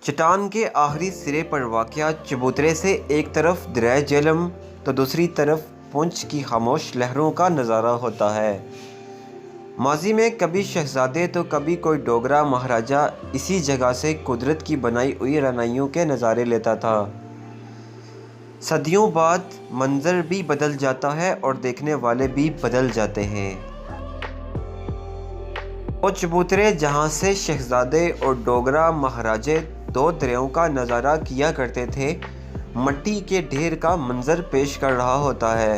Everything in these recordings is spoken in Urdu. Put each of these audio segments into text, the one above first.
چٹان کے آخری سرے پر واقع چبوترے سے ایک طرف دریائے جہلم تو دوسری طرف پونچھ کی خاموش لہروں کا نظارہ ہوتا ہے۔ ماضی میں کبھی شہزادے تو کبھی کوئی ڈوگرا مہاراجا اسی جگہ سے قدرت کی بنائی ہوئی رانائیوں کے نظارے لیتا تھا۔ صدیوں بعد منظر بھی بدل جاتا ہے اور دیکھنے والے بھی بدل جاتے ہیں۔ وہ چبوترے جہاں سے شہزادے اور ڈوگرا مہاراجے دو دریاؤں کا نظارہ کیا کرتے تھے، مٹی کے ڈھیر کا منظر پیش کر رہا ہوتا ہے۔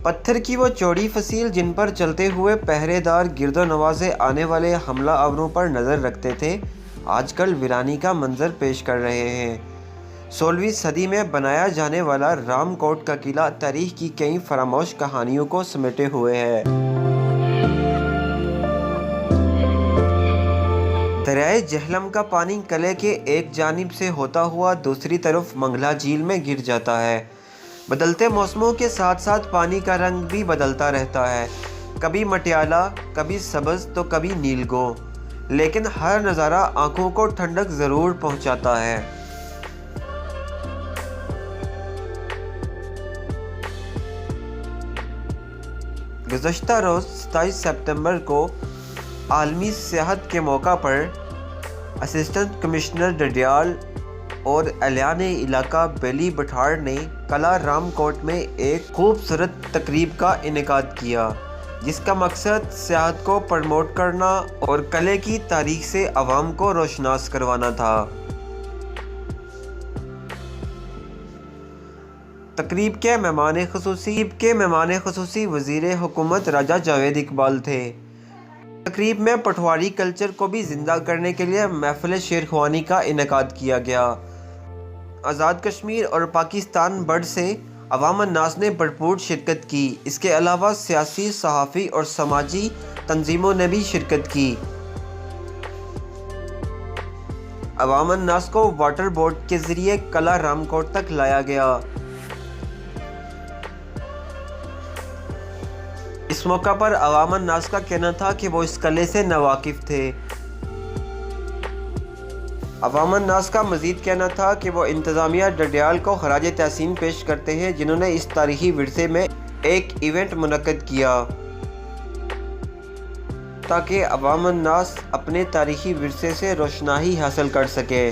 پتھر کی وہ چوڑی فصیل جن پر چلتے ہوئے پہرے دار گرد و نواح سے آنے والے حملہ آوروں پر نظر رکھتے تھے، آج کل ویرانی کا منظر پیش کر رہے ہیں۔ 16ویں صدی میں بنایا جانے والا رام کوٹ کا قلعہ تاریخ کی کئی فراموش کہانیوں کو سمیٹے ہوئے ہے۔ دریائے جہلم کا پانی قلعے کے ایک جانب سے ہوتا ہوا دوسری طرف منگلا جھیل میں گر جاتا ہے۔ بدلتے موسموں کے ساتھ ساتھ پانی کا رنگ بھی بدلتا رہتا ہے، کبھی مٹیالہ، کبھی سبز تو کبھی نیلگوں، لیکن ہر نظارہ آنکھوں کو ٹھنڈک ضرور پہنچاتا ہے۔ گزشتہ روز 27 ستمبر کو عالمی سیاحت کے موقع پر اسسٹنٹ کمشنر ڈڈیال اور اعلان علاقہ بیلی بٹھاڑ نے قلعہ رام کوٹ میں ایک خوبصورت تقریب کا انعقاد کیا، جس کا مقصد سیاحت کو پروموٹ کرنا اور قلعے کی تاریخ سے عوام کو روشناس کروانا تھا۔ تقریب کے مہمان خصوصی وزیر حکومت راجہ جاوید اقبال تھے۔ تقریب میں پٹھواری کلچر کو بھی زندہ کرنے کے لیے محفل شعر خوانی کا انعقاد کیا گیا۔ آزاد کشمیر اور پاکستان بڑھ سے عوام الناس نے بھرپور شرکت کی۔ اس کے علاوہ سیاسی، صحافی اور سماجی تنظیموں نے بھی شرکت کی۔ عوام الناس کو واٹر بوٹ کے ذریعے قلعہ رام کوٹ تک لایا گیا۔ اس موقع پر عوام الناس کا کہنا تھا کہ وہ اس قلعے سے ناواقف تھے۔ عوام الناس کا مزید کہنا تھا کہ وہ انتظامیہ ڈڈیال کو خراج تحسین پیش کرتے ہیں، جنہوں نے اس تاریخی ورثے میں ایک ایونٹ منعقد کیا تاکہ عوام الناس اپنے تاریخی ورثے سے روشنائی حاصل کر سکے۔